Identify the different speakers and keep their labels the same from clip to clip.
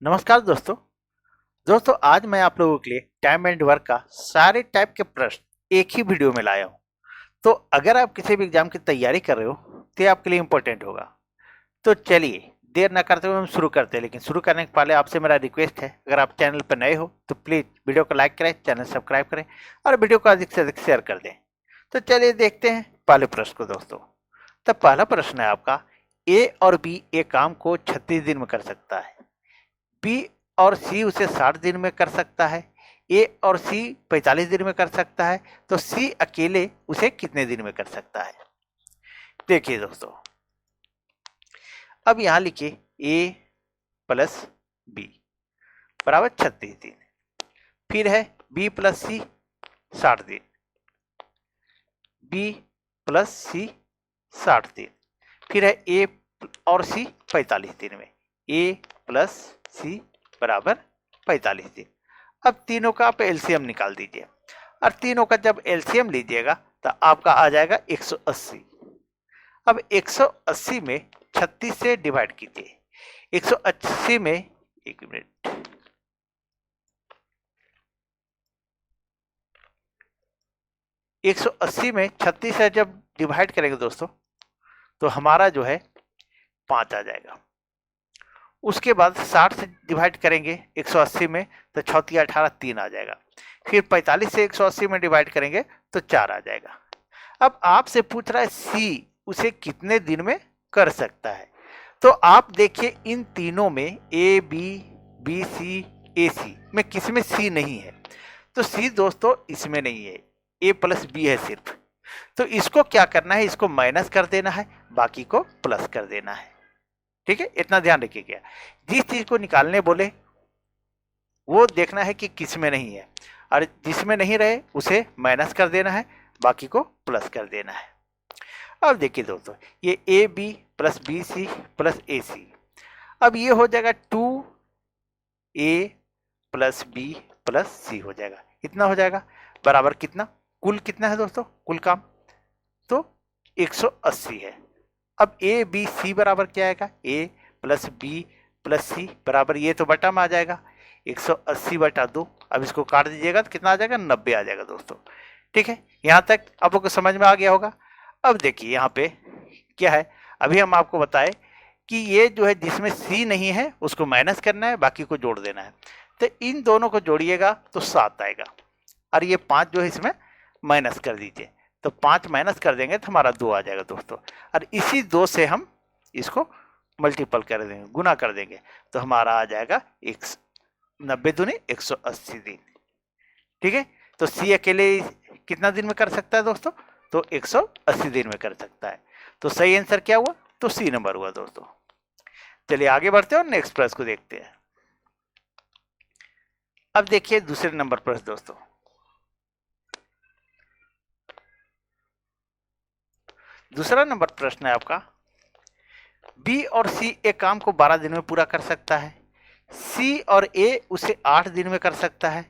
Speaker 1: नमस्कार दोस्तों। आज मैं आप लोगों के लिए टाइम एंड वर्क का सारे टाइप के प्रश्न एक ही वीडियो में लाया हूं। तो अगर आप किसी भी एग्जाम की तैयारी कर रहे हो तो ये आपके लिए इंपॉर्टेंट होगा। तो चलिए देर ना करते हुए हम शुरू करते हैं, लेकिन शुरू करने के पहले आपसे मेरा रिक्वेस्ट है, अगर आप चैनल पर नए हो तो प्लीज़ वीडियो को लाइक करें, चैनल सब्सक्राइब करें और वीडियो को अधिक से अधिक शेयर कर दें। तो चलिए देखते हैं पहले प्रश्न को दोस्तों। तो पहला प्रश्न है आपका, ए और बी एक काम को 36 दिन में कर सकता है, बी और सी उसे 60 दिन में कर सकता है, ए और सी 45 दिन में कर सकता है, तो सी अकेले उसे कितने दिन में कर सकता है। देखिए दोस्तों, अब यहां लिखिए ए प्लस बी बराबर 36 दिन, फिर है बी प्लस सी 60 दिन, बी प्लस सी 60 दिन, फिर है ए और सी 45 दिन में, ए प्लस सी बराबर 45 दिन। अब तीनों का आप एलसीएम निकाल दीजिए, और तीनों का जब एलसीएम लीजिएगा तो आपका आ जाएगा 180। अब 180 में 36 से डिवाइड कीजिए। 180 में, एक मिनट, 180 में 36 से जब डिवाइड करेंगे दोस्तों तो हमारा जो है 5 आ जाएगा। उसके बाद 60 से डिवाइड करेंगे 180 में तो 6 18 3 आ जाएगा। फिर 45 से 180 में डिवाइड करेंगे तो 4 आ जाएगा। अब आपसे पूछ रहा है सी उसे कितने दिन में कर सकता है। तो आप देखिए इन तीनों में ए बी सी ए सी में किसी में सी नहीं है, तो सी दोस्तों इसमें नहीं है, ए प्लस बी है सिर्फ। तो इसको क्या करना है, इसको माइनस कर देना है, बाकी को प्लस कर देना है। ठीक है, इतना ध्यान रखिएगा। जिस चीज को निकालने बोले वो देखना है कि किस में नहीं है, और जिसमें नहीं रहे उसे माइनस कर देना है, बाकी को प्लस कर देना है। अब देखिए दोस्तों, ये A B plus B C plus A C, अब ये हो जाएगा 2a प्लस बी प्लस सी हो जाएगा। इतना हो जाएगा बराबर कितना, कुल कितना है दोस्तों, कुल काम तो 180 है। अब ए बी सी बराबर क्या आएगा, ए प्लस बी प्लस सी बराबर, ये तो बटा में आ जाएगा 180 बटा 2। अब इसको काट दीजिएगा तो कितना आ जाएगा, 90 आ जाएगा दोस्तों। ठीक है, यहां तक आप लोग को समझ में आ गया होगा। अब देखिए यहाँ पे क्या है, अभी हम आपको बताए कि ये जो है जिसमें सी नहीं है उसको माइनस करना है, बाकी को जोड़ देना है। तो इन दोनों को जोड़िएगा तो 7 आएगा, और ये 5 जो है इसमें माइनस कर दीजिए, तो 5 माइनस कर देंगे तो हमारा 2 आ जाएगा दोस्तों। और इसी 2 से हम इसको मल्टीपल कर देंगे, गुना कर देंगे, तो हमारा आ जाएगा 90 दूनी 180 दिन। ठीक है, तो सी अकेले कितना दिन में कर सकता है दोस्तों, तो 180 दिन में कर सकता है। तो सही आंसर क्या हुआ, तो सी नंबर हुआ दोस्तों। चलिए आगे बढ़ते हैं और नेक्स्ट प्रश्न को देखते हैं। अब देखिए दूसरे नंबर प्रश्न दोस्तों। दूसरा नंबर प्रश्न है आपका, बी और सी एक काम को 12 दिन में पूरा कर सकता है, सी और ए उसे 8 दिन में कर सकता है,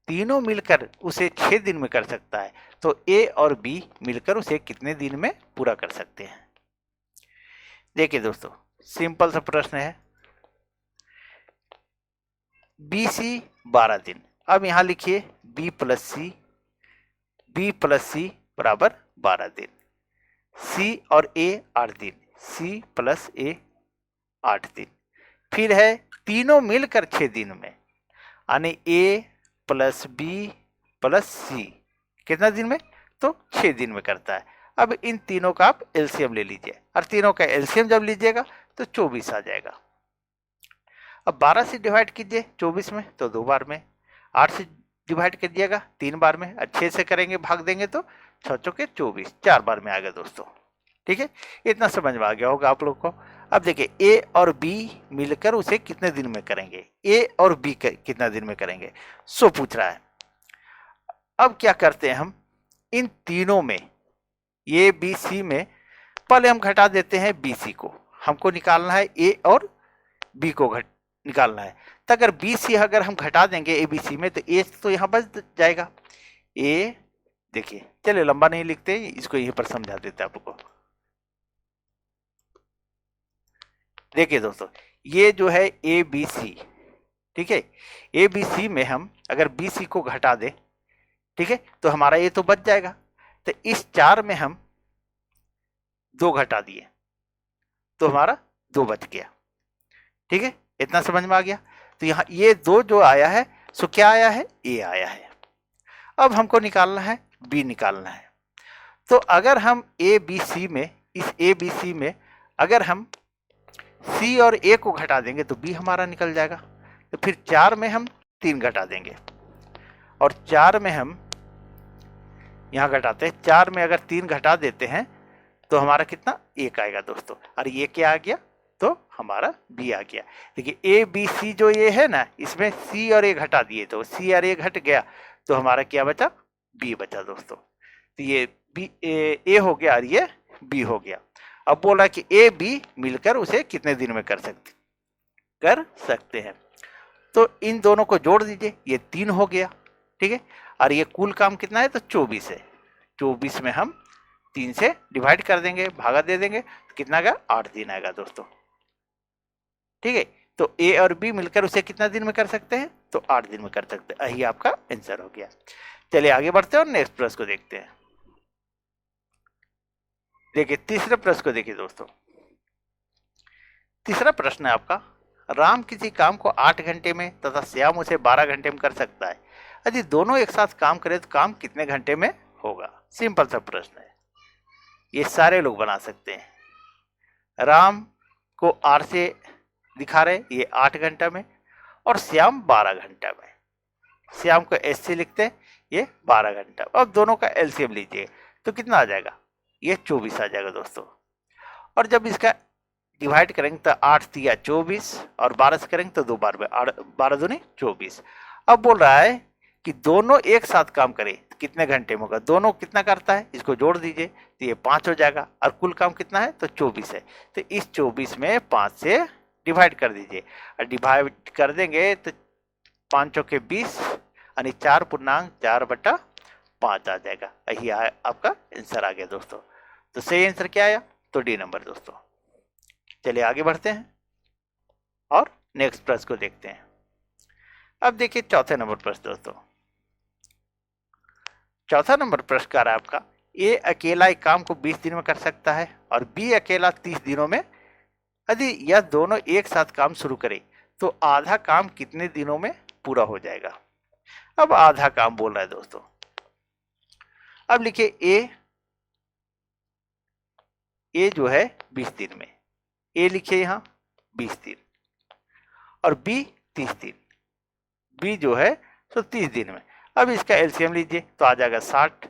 Speaker 1: तीनों मिलकर उसे 6 दिन में कर सकता है, तो ए और बी मिलकर उसे कितने दिन में पूरा कर सकते हैं। देखिए दोस्तों, सिंपल सा प्रश्न है, बी सी 12 दिन, अब यहां लिखिए बी प्लस सी बराबर 12 दिन, सी और ए 8 दिन, सी प्लस ए 8 दिन, फिर है तीनों मिलकर 6 दिन में, यानी ए प्लस बी प्लस सी कितना दिन में, तो 6 दिन में करता है। अब इन तीनों का आप एलसीएम ले लीजिए, और तीनों का एलसीएम जब लीजिएगा तो 24 आ जाएगा। अब 12 से डिवाइड कीजिए 24 में तो 2 बार में, 8 से डिवाइड कीजिएगा 3 बार में, और 6 से करेंगे भाग देंगे तो 6 चौके 24, 4 बार में आ गया दोस्तों। ठीक है, इतना समझ में आ गया होगा आप लोग को। अब देखिए ए और बी मिलकर उसे कितने दिन में करेंगे, ए और बी कितना दिन में करेंगे, सो पूछ रहा है। अब क्या करते हैं हम, इन तीनों में ए बी सी में पहले हम घटा देते हैं बी सी को, हमको निकालना है ए और बी को निकालना है। तो अगर बी सी अगर हम घटा देंगे ए बी सी में तो ए तो यहाँ बच जाएगा। ए देखिए, चलिए लंबा नहीं लिखते, इसको यहीं पर समझा देते हैं आपको। देखिए दोस्तों, ये जो है ए बी सी, ठीक है। ए बी सी में हम अगर बी सी को घटा दें, ठीक है, तो हमारा ये तो बच जाएगा। तो इस 4 में हम 2 घटा दिए तो हमारा 2 बच गया। ठीक है, इतना समझ में आ गया। तो यहाँ ये 2 जो आया है सो क्या आया है, ए आया है। अब हमको निकालना है बी निकालना है। तो अगर हम ए बी सी में, इस ए बी सी में अगर हम सी और ए को घटा देंगे तो बी हमारा निकल जाएगा। तो फिर 4 में हम 3 घटा देंगे और 4 में हम यहाँ घटाते हैं, 4 में अगर 3 घटा देते हैं तो हमारा कितना, 1 आएगा दोस्तों। और ये क्या आ गया, तो हमारा बी आ गया। देखिए ए बी सी जो ये है ना, इसमें सी और ए घटा दिए तो सी और ए घट गया तो हमारा क्या बचा, बी बचा दोस्तों। तो ये बी ए हो गया और ये बी हो गया। अब बोला कि ए बी मिलकर उसे कितने दिन में कर सकते हैं। तो इन दोनों को जोड़ दीजिए, ये 3 हो गया। ठीक है, और ये कुल काम कितना है, तो 24 है। 24 में हम 3 से डिवाइड कर देंगे, भागा दे देंगे, तो कितना का 8 दिन आएगा दोस्तों। ठीक है, तो ए और बी मिलकर उसे कितना दिन में कर सकते हैं, तो 8 दिन में कर सकते हैं। यही आपका आंसर हो गया। चलिए आगे बढ़ते हैं और नेक्स्ट प्रश्न को देखते हैं। देखिए तीसरे प्रश्न को देखिए दोस्तों। तीसरा प्रश्न है आपका, राम किसी काम को 8 घंटे में तथा श्याम उसे 12 घंटे में कर सकता है। यदि दोनों एक साथ काम करें तो काम कितने घंटे में होगा। सिंपल सा प्रश्न है, ये सारे लोग बना सकते हैं। राम को आर से दिखा रहे, ये 8 घंटा में, और श्याम 12 घंटा में। श्याम को एस से लिखते हैं, ये 12 घंटा। अब दोनों का एलसीएम लीजिए तो कितना आ जाएगा, ये 24 आ जाएगा दोस्तों। और जब इसका डिवाइड करेंगे तो 8 तिया 24 और 12 से करेंगे तो 2 बार 12 दूनी 24। अब बोल रहा है कि दोनों एक साथ काम करें तो कितने घंटे में होगा। दोनों कितना करता है, इसको जोड़ दीजिए तो ये 5 हो जाएगा। और कुल काम कितना है, तो 24 है। तो इस 24 में 5 से डिवाइड कर दीजिए, और डिवाइड कर देंगे तो 5 चौके 20 यानी 4.4/5 आ जाएगा। यही आपका आंसर आ गया दोस्तों। तो सही आंसर क्या आया, तो डी नंबर दोस्तों। चलिए आगे बढ़ते हैं और नेक्स्ट प्रश्न को देखते हैं। अब देखिए चौथे नंबर प्रश्न दोस्तों। चौथा नंबर प्रश्न का रहा आपका, ए अकेला एक काम को 20 दिन में कर सकता है और बी अकेला 30 दिनों में। यदि यह दोनों एक साथ काम शुरू करें तो आधा काम कितने दिनों में पूरा हो जाएगा। अब आधा काम बोल रहा है दोस्तों। अब लिखिए ए जो है 20 दिन में, ए लिखिए यहां 20 दिन, और बी 30 दिन, बी जो है तो 30 दिन में। अब इसका एलसीएम लीजिए तो आ जाएगा 60।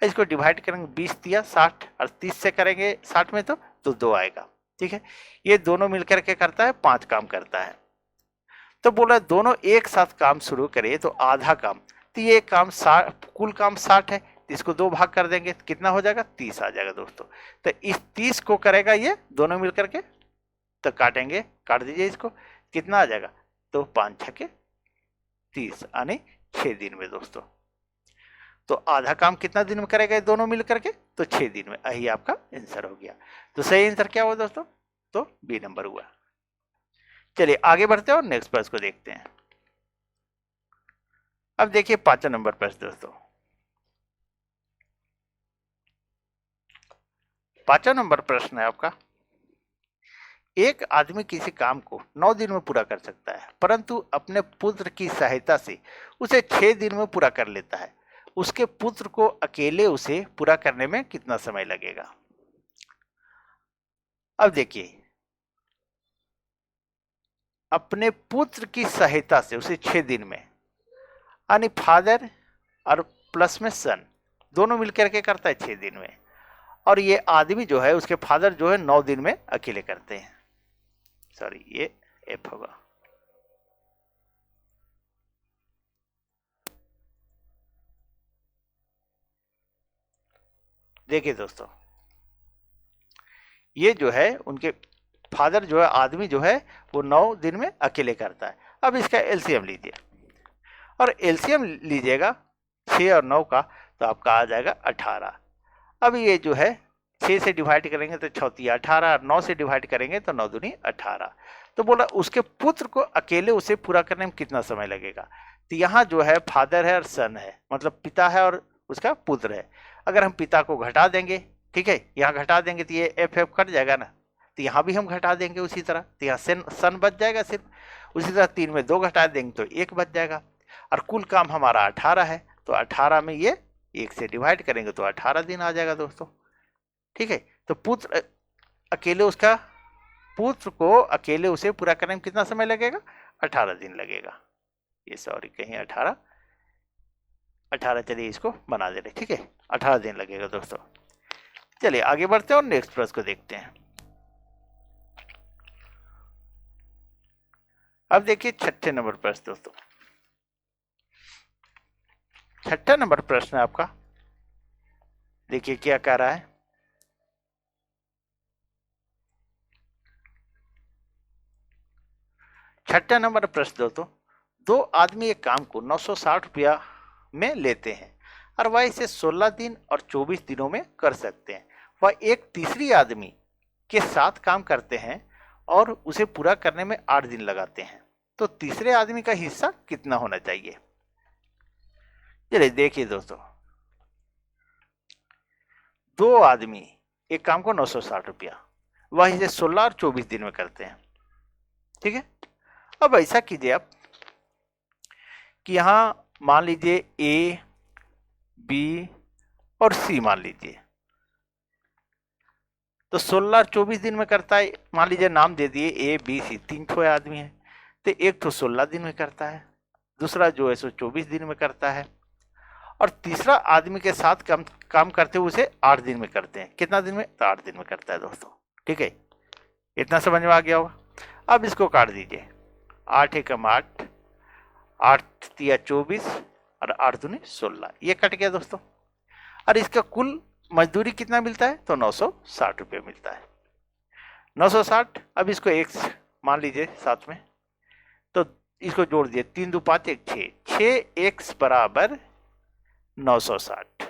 Speaker 1: इसको डिवाइड करेंगे 20 दिया 60 और 30 से करेंगे 60 में तो 2 आएगा। ठीक है, ये दोनों मिलकर के करता है 5 काम करता है। तो बोला दोनों एक साथ काम शुरू करे तो आधा काम, तो ये काम कुल काम 60 है, तो इसको 2 भाग कर देंगे तो कितना हो जाएगा, 30 आ जाएगा दोस्तों। तो इस 30 को करेगा ये दोनों मिलकर के, तो काटेंगे, काट दीजिए इसको, कितना आ जाएगा, तो 5 छके 30 यानी 6 दिन में दोस्तों। तो आधा काम कितना दिन में करेगा ये दोनों मिलकर के, तो 6 दिन में। यही आपका आंसर हो गया। तो सही आंसर क्या हुआ दोस्तों, तो बी नंबर हुआ। चलिए आगे बढ़ते हैं और नेक्स्ट प्रश्न को देखते हैं। अब देखिए 5वां नंबर प्रश्न दोस्तों। 5वां नंबर प्रश्न है आपका, एक आदमी किसी काम को 9 दिन में पूरा कर सकता है परंतु अपने पुत्र की सहायता से उसे 6 दिन में पूरा कर लेता है। उसके पुत्र को अकेले उसे पूरा करने में कितना समय लगेगा। अब देखिए, अपने पुत्र की सहायता से उसे 6 दिन में, यानी फादर और प्लस में सन दोनों मिलकर के करता है 6 दिन में। और ये आदमी जो है उसके फादर जो है 9 दिन में अकेले करते हैं। सॉरी, ये एफ होगा। देखिए दोस्तों, ये जो है उनके फादर जो है, आदमी जो है वो 9 दिन में अकेले करता है। अब इसका एलसीएम लीजिए, और एलसीएम लीजिएगा 6 और 9 का, तो आपका आ जाएगा 18। अब ये जो है 6 से डिवाइड करेंगे तो 6 18, 9 से डिवाइड करेंगे तो 9 दूनी 18। तो बोला उसके पुत्र को अकेले उसे पूरा करने में कितना समय लगेगा। तो यहाँ जो है फादर है और सन है, मतलब पिता है और उसका पुत्र है। अगर हम पिता को घटा देंगे, ठीक है, यहाँ घटा देंगे तो ये एफ एफ कट जाएगा ना, तो यहाँ भी हम घटा देंगे उसी तरह, तो यहाँ सन बच जाएगा सिर्फ। उसी तरह 3 में 2 घटा देंगे तो 1 बच जाएगा। और कुल काम हमारा 18 है, तो 18 में ये 1 से डिवाइड करेंगे तो 18 दिन आ जाएगा दोस्तों। ठीक है, तो पुत्र को अकेले उसे पूरा करने में कितना समय लगेगा, 18 दिन लगेगा। ये सॉरी कहीं 18 चलिए इसको बना दे रहे, ठीक है, 18 दिन लगेगा दोस्तों। चलिए आगे बढ़ते हैं और नेक्स्ट प्रश्न को देखते हैं। अब देखिए 6ठे नंबर प्रश्न दोस्तों। 6ठा नंबर प्रश्न है आपका, देखिए क्या कह रहा है। छठा नंबर प्रश्न दोस्तों, 2 आदमी एक काम को 960 रुपया में लेते हैं और वह इसे 16 दिन और 24 दिनों में कर सकते हैं। वह एक तीसरी आदमी के साथ काम करते हैं और उसे पूरा करने में 8 दिन लगाते हैं, तो तीसरे आदमी का हिस्सा कितना होना चाहिए। चलिए देखिए दोस्तों, 2 आदमी एक काम को 960 रुपया, वह इसे 16 और 24 दिन में करते हैं, ठीक है। अब ऐसा कीजिए आप कि यहां मान लीजिए ए, बी और सी मान लीजिए, तो 16 और 24 दिन में करता है। मान लीजिए नाम दे दिए ए बी सी, 3 ठो आदमी है, तो एक तो 16 दिन में करता है, दूसरा जो है सो 24 दिन में करता है, और तीसरा आदमी के साथ काम करते हुए उसे 8 दिन में करते हैं। कितना दिन में, तो 8 दिन में करता है दोस्तों, ठीक है। इतना समझ में आ गया होगा। अब इसको काट दीजिए, 8 एकम 8, 8 तिया 24 और 8 दूनी 16, ये कट गया दोस्तों। और इसका कुल मजदूरी कितना मिलता है, तो 960 रुपये मिलता है, 960। अब इसको एक मान लीजिए साथ में, तो इसको जोड़ दिए, 3 2 5 1 6, 6x बराबर 960।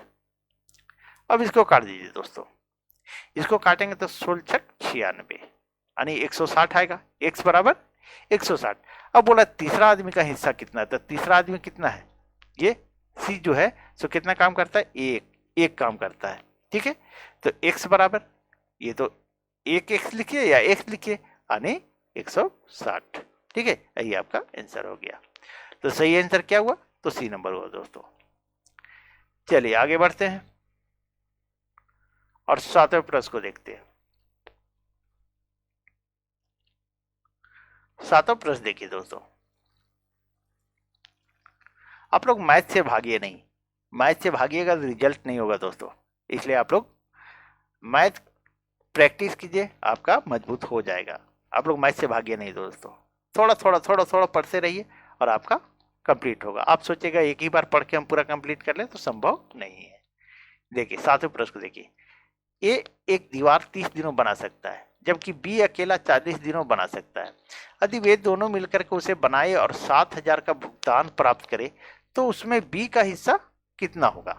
Speaker 1: अब इसको काट दीजिए दोस्तों, इसको काटेंगे तो 16 छक 96 यानी 160 आएगा, x बराबर 160। अब बोला तीसरा आदमी का हिस्सा कितना है, तो तीसरा आदमी कितना है, ये सी जो है सो कितना काम करता है, एक काम करता है, ठीक है। तो x बराबर, ये तो 1x लिखिए या x लिखिए, यानी 160, ठीक है। यही आपका आंसर हो गया। तो सही आंसर क्या हुआ, तो सी नंबर हुआ दोस्तों। चलिए आगे बढ़ते हैं और 7वें प्रश्न को देखते हैं। 7वां प्रश्न देखिए दोस्तों, आप लोग मैथ से भागिए नहीं, मैथ से भागिएगा तो रिजल्ट नहीं होगा दोस्तों, इसलिए आप लोग मैथ प्रैक्टिस कीजिए, आपका मजबूत हो जाएगा। आप लोग मैथ से भागिए नहीं दोस्तों, थोड़ा पढ़ते रहिए और आपका कंप्लीट होगा। आप सोचेगा एक ही बार पढ़ के हम पूरा कंप्लीट कर ले, तो संभव नहीं है। देखिए 7वें प्रश्न को देखिए, ए एक दीवार 30 दिनों बना सकता है, जबकि बी अकेला 40 दिनों बना सकता है। यदि वे दोनों मिलकर के उसे बनाए और 7,000 का भुगतान प्राप्त करे, तो उसमें बी का हिस्सा कितना होगा।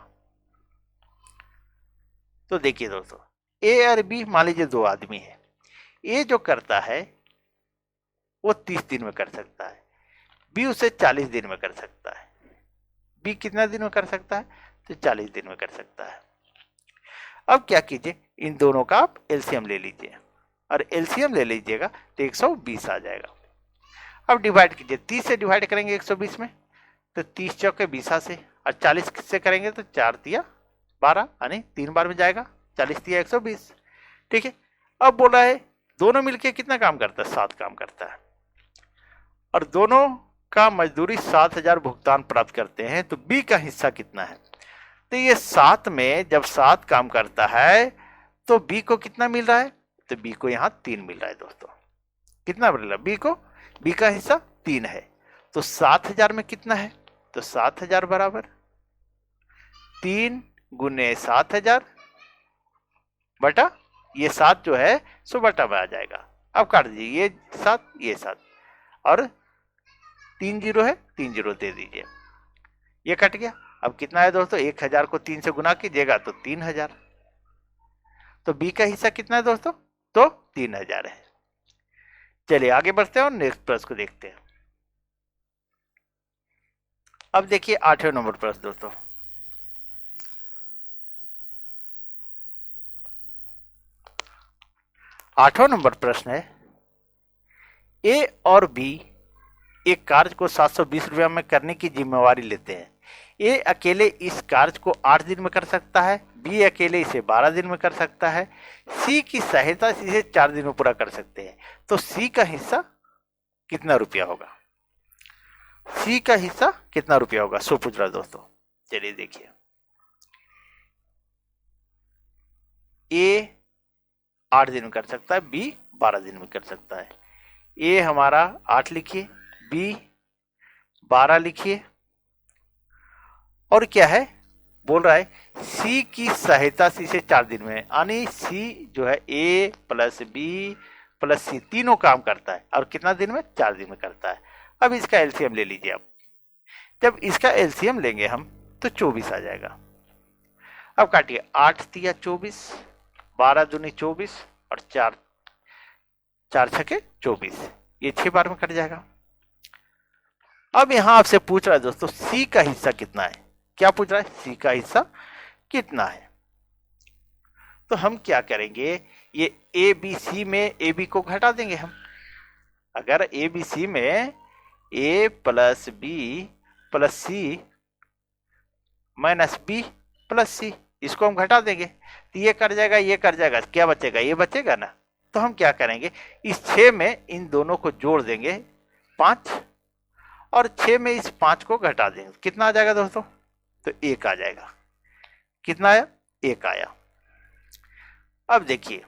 Speaker 1: तो देखिए दोस्तों, ए और बी मान लीजिए 2 आदमी है। ए जो करता है वो 30 दिन में कर सकता है, बी उसे 40 दिन में कर सकता है। बी कितना दिन में कर सकता है, तो 40 दिन में कर सकता है। अब क्या कीजिए, इन दोनों का आप एलसीएम ले लीजिए, और एलसीएम ले लीजिएगा तो 120 आ जाएगा। अब डिवाइड कीजिए, 30 से डिवाइड करेंगे 120 में, तो 30 चौके 20 से, और 40 से करेंगे तो 4 तिया 12, यानी 3 बार में जाएगा, 40 तिया 120, ठीक है। अब बोला है दोनों मिलके कितना काम करता है, 7 काम करता है, और दोनों का मजदूरी 7,000 भुगतान प्राप्त करते हैं, तो बी का हिस्सा कितना है। तो ये 7 में जब 7 काम करता है तो बी को कितना मिल रहा है, तो बी को यहाँ 3 मिल रहा है दोस्तों। कितना मिल रहा है बी को, बी का हिस्सा 3 है, तो 7,000 में कितना है, तो 7,000 बराबर 3 गुने 7,000 बटा ये 7 जो है सो बटा में आ जाएगा। अब काट दीजिए, ये 7 और 3 जीरो है, 3 जीरो दे दीजिए, ये कट गया। अब कितना है दोस्तों, 1,000 को 3 से गुना कीजिएगा तो 3,000। तो बी का हिस्सा कितना है दोस्तों? तो 3000 है। चलिए आगे बढ़ते हैं और नेक्स्ट प्रश्न को देखते हैं। अब देखिए 8वें नंबर प्रश्न दोस्तों। आठवां नंबर प्रश्न है, ए और बी एक कार्य को 720 रुपया में करने की जिम्मेवारी लेते हैं। ए अकेले इस कार्य को 8 दिन में कर सकता है, बी अकेले इसे 12 दिन में कर सकता है, सी की सहायता से इसे 4 दिन में पूरा कर सकते हैं। तो सी का हिस्सा कितना रुपया होगा? सी का हिस्सा कितना रुपया होगा? सो पूछ रहा है दोस्तों। चलिए देखिए, ए 8 दिन में कर सकता है, बी 12 दिन में कर सकता है। ए हमारा 8 लिखिए, बी 12 लिखिए, और क्या है बोल रहा है, सी की सहायता से इसे 4 दिन में, यानी सी जो है ए प्लस बी प्लस सी तीनों काम करता है और कितना दिन में? 4 दिन में करता है। अब इसका एलसीएम ले लीजिए आप। जब इसका एलसीएम लेंगे हम तो 24 आ जाएगा। अब काटिए, 8 तिया 24, 12 दूनी 24 और 4 छके 24, ये 6 बार में कट जाएगा। अब यहां आपसे पूछ रहा है दोस्तों सी का हिस्सा कितना है। क्या पूछ रहा है? सी का हिस्सा कितना है। तो हम क्या करेंगे, ये ए बी सी में ए बी को घटा देंगे हम। अगर ए बी सी में ए प्लस बी प्लस सी माइनस बी प्लस सी, इसको हम घटा देंगे तो ये कट जाएगा, ये कट जाएगा, क्या बचेगा? ये बचेगा ना। तो हम क्या करेंगे, इस 6 में इन दोनों को जोड़ देंगे 5, और 6 में इस 5 को घटा देंगे। कितना आ जाएगा दोस्तों? तो 1 आ जाएगा। कितना आया? 1 आया। अब देखिए,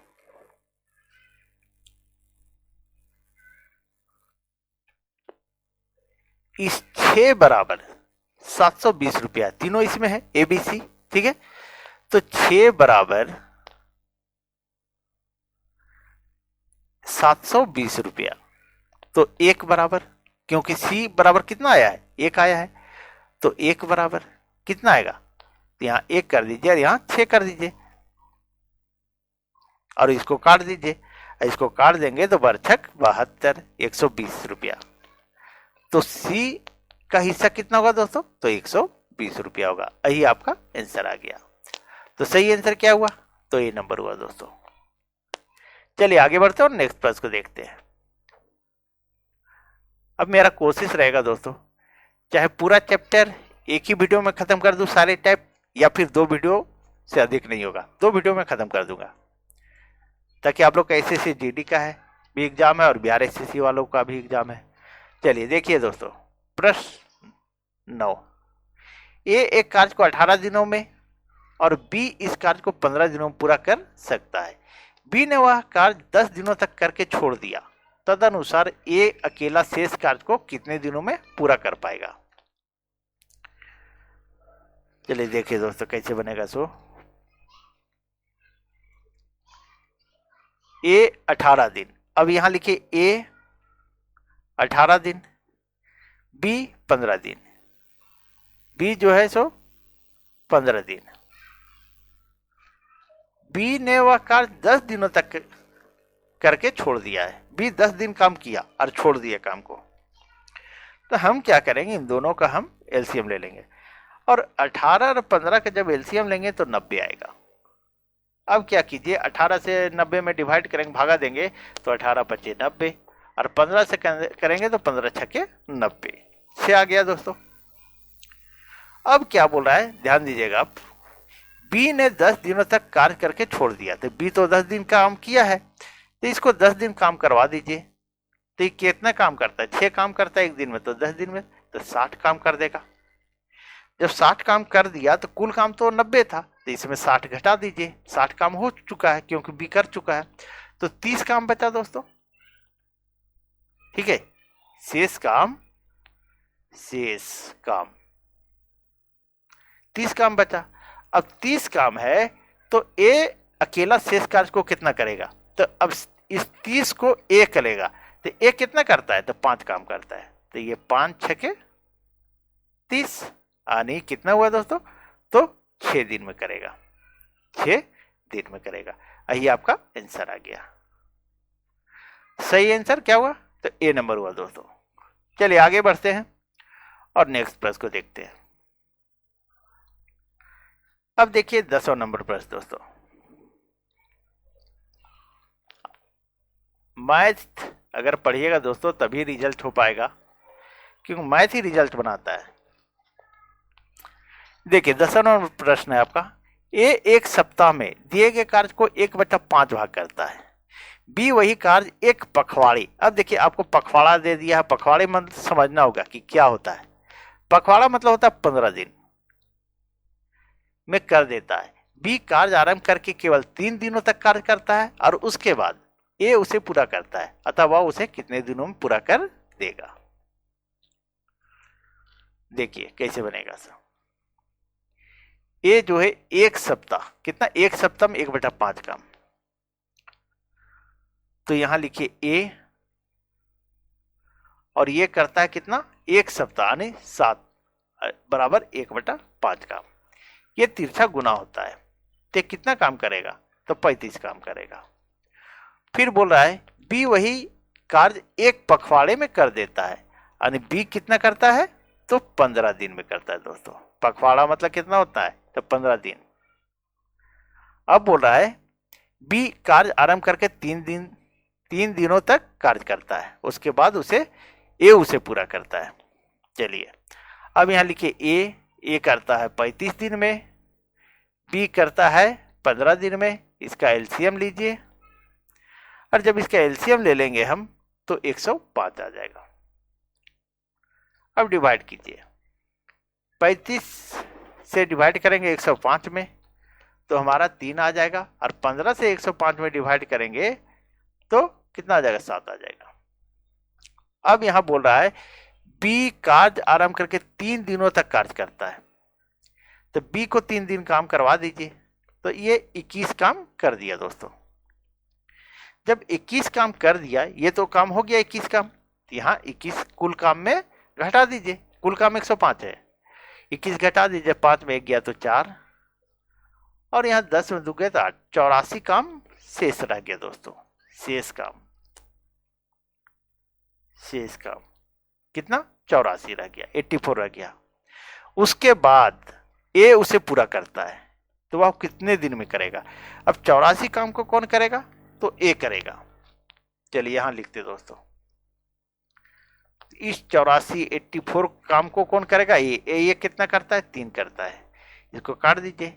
Speaker 1: इस 6 बराबर 720 रुपया, तीनों इसमें है एबीसी, ठीक है। तो 6 बराबर 720 रुपया, तो 1 बराबर, क्योंकि सी बराबर कितना आया है? 1 आया है, तो 1 बराबर कितना आएगा? तो यहां 1 कर दीजिए और यहां 6 कर दीजिए और इसको काट दीजिए। इसको काट देंगे तो बरछक 72, 120 रुपया। तो सी का हिस्सा कितना होगा दोस्तों? तो 120 रुपया होगा। यही आपका आंसर आ गया। तो सही आंसर क्या हुआ? तो ये नंबर हुआ दोस्तों। चलिए आगे बढ़ते हैं और नेक्स्ट प्रश्न को देखते हैं। अब मेरा कोशिश रहेगा दोस्तों, चाहे पूरा चैप्टर एक ही वीडियो में खत्म कर दूं सारे टाइप, या फिर 2 वीडियो से अधिक नहीं होगा, 2 वीडियो में खत्म कर दूंगा, ताकि आप लोग का एसएससी जीडी का है भी एग्जाम है और बिहार एसएससी वालों का भी एग्जाम है। चलिए देखिए दोस्तों, प्रश्न 9, ए एक कार्य को 18 दिनों में और बी इस कार्य को 15 दिनों में पूरा कर सकता है। बी ने वह कार्य 10 दिनों तक करके छोड़ दिया, तदनुसार ए अकेला शेष कार्य को कितने दिनों में पूरा कर पाएगा? चलिए देखिए दोस्तों कैसे बनेगा। सो ए 18 दिन, अब यहां लिखिए ए 18 दिन, बी 15 दिन, बी जो है सो 15 दिन। बी ने वह कार्य 10 दिनों तक करके छोड़ दिया है। बी 10 दिन काम किया और छोड़ दिया काम को। तो हम क्या करेंगे, इन दोनों का हम एलसीएम ले लेंगे, और 18 और 15 का जब एलसीएम लेंगे तो 90 आएगा। अब क्या कीजिए, 18 से 90 में डिवाइड करेंगे, भागा देंगे तो 18 बचे 90, और 15 से करेंगे तो 15 छके 90, 6 आ गया दोस्तों। अब क्या बोल रहा है, ध्यान दीजिएगा आप, बी ने 10 दिनों तक कार्य करके छोड़ दिया। तो बी तो 10 दिन काम किया है, तो इसको 10 दिन काम करवा दीजिए। तो ये कितना काम करता है? 6 काम करता है एक दिन में, तो 10 दिन में तो 60 काम कर देगा। जब 60 काम कर दिया तो कुल काम तो 90 था, तो इसमें 60 घटा दीजिए, 60 काम हो चुका है क्योंकि बी कर चुका है, तो 30 काम बचा दोस्तों, ठीक है। शेष काम 30 काम बचा। अब 30 काम है तो ए अकेला शेष कार्य को कितना करेगा? तो अब इस 30 को ए करेगा, तो ए कितना करता है? तो 5 काम करता है, तो ये 5 छके 30, यानी कितना हुआ दोस्तों? तो 6 दिन में करेगा, 6 दिन में करेगा। यही आपका आंसर आ गया। सही आंसर क्या हुआ? तो ए नंबर हुआ दोस्तों। चलिए आगे बढ़ते हैं और नेक्स्ट प्रश्न को देखते हैं। अब देखिए 10वां नंबर प्रश्न दोस्तों। मैथ अगर पढ़िएगा दोस्तों तभी रिजल्ट हो पाएगा, क्योंकि मैथ ही रिजल्ट बनाता है। देखिए 10वां नंबर प्रश्न है आपका, ए एक सप्ताह में दिए गए कार्य को 1/5 भाग करता है, बी वही कार्य एक पखवाड़ी। अब देखिए आपको पखवाड़ा दे दिया है, पखवाड़े मतलब समझना होगा कि क्या होता है। पखवाड़ा मतलब होता है 15 दिन में कर देता है। बी कार्य आरंभ करके केवल 3 दिनों तक कार्य करता है और उसके बाद ए उसे पूरा करता है, अतः वह उसे कितने दिनों में पूरा कर देगा। देखिए कैसे बनेगा सर। ए जो है एक सप्ताह, कितना? एक सप्ताह में 1/5 काम। तो यहां लिखिए ए, और ये करता है कितना? एक सप्ताह यानी 7 बराबर 1/5 काम। ये तिरछा गुना होता है, तो कितना काम करेगा? तो 35 काम करेगा। फिर बोल रहा है बी वही कार्य एक पखवाड़े में कर देता है, यानी बी कितना करता है? तो 15 दिन में करता है दोस्तों। पखवाड़ा मतलब कितना होता है? तो 15 दिन। अब बोल रहा है बी कार्य आरंभ करके 3 दिनों तक कार्य करता है, उसके बाद ए उसे पूरा करता है। चलिए अब यहां लिखिए ए करता है 35 दिन में, बी करता है 15 दिन में। इसका एलसीएम लीजिए, और जब इसका एलसीएम ले लेंगे हम तो 105 आ जाएगा। अब डिवाइड कीजिए, 35 से डिवाइड करेंगे 105 में तो हमारा 3 आ जाएगा, और 15 से 105 में डिवाइड करेंगे तो कितना आ जाएगा? 7 आ जाएगा। अब यहां बोल रहा है बी कार्य आरंभ करके 3 दिनों तक कार्य करता है, तो बी को 3 दिन काम करवा दीजिए, तो ये 21 काम कर दिया दोस्तों। जब 21 काम कर दिया, ये तो काम हो गया 21 काम, तो यहाँ 21 कुल काम में घटा दीजिए। कुल काम 105 है, 21 घटा दीजिए, 5 में 1 गया तो 4, और यहाँ 10 में 2 गए तो 8, 84 काम शेष रह गया दोस्तों। शेष काम कितना? 84 रह गया, 84 रह गया। उसके बाद ए उसे पूरा करता है, तो वह कितने दिन में करेगा? अब 84 काम को कौन करेगा? तो ए करेगा। चलिए यहां लिखते दोस्तों, इस 84 काम को कौन करेगा? ये कितना करता है? 3 करता है। इसको काट दीजिए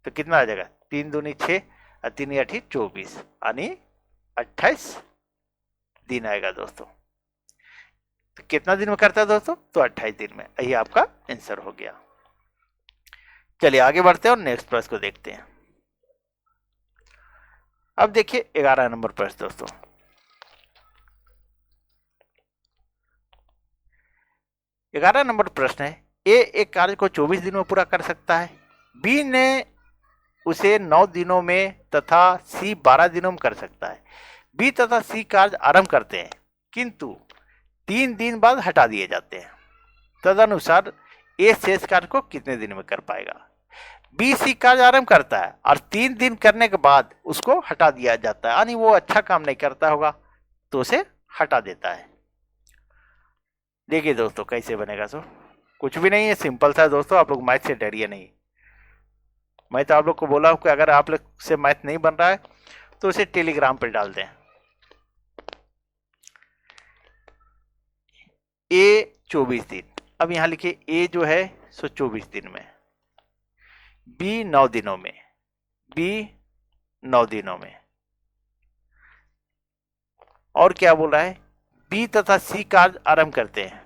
Speaker 1: तो कितना आ जाएगा? 3 दूनी 6 और 3 8 24, यानी 28 दिन आएगा दोस्तों। तो कितना दिन में करता है दोस्तों? तो 28 दिन में। यही आपका आंसर हो गया। चलिए आगे बढ़ते हैं और नेक्स्ट प्रश्न को देखते हैं। अब देखिए 11 नंबर प्रश्न दोस्तों। ग्यारह नंबर प्रश्न है, ए एक कार्य को 24 दिनों में पूरा कर सकता है, बी ने उसे 9 दिनों में तथा सी 12 दिनों में कर सकता है। बी तथा सी कार्य आरंभ करते हैं किंतु 3 दिन बाद हटा दिए जाते हैं, तदनुसार ए शेष कार्य को कितने दिन में कर पाएगा? बी सी कार्य आरंभ करता है और 3 दिन करने के बाद उसको हटा दिया जाता है, यानी वो अच्छा काम नहीं करता होगा तो उसे हटा देता है। देखिए दोस्तों कैसे बनेगा। सो कुछ भी नहीं है, सिंपल था दोस्तों। आप लोग मैथ से डरिए नहीं। मैं तो आप लोग को बोला हूं कि अगर आप लोग से मैथ नहीं बन रहा है तो उसे टेलीग्राम पर डाल दें। ए 24 दिन, अब यहां लिखिए ए जो है सो 24 दिन में, बी 9 दिनों में, बी 9 दिनों में, और क्या बोल रहा है? बी तथा सी कार्य आरंभ करते हैं।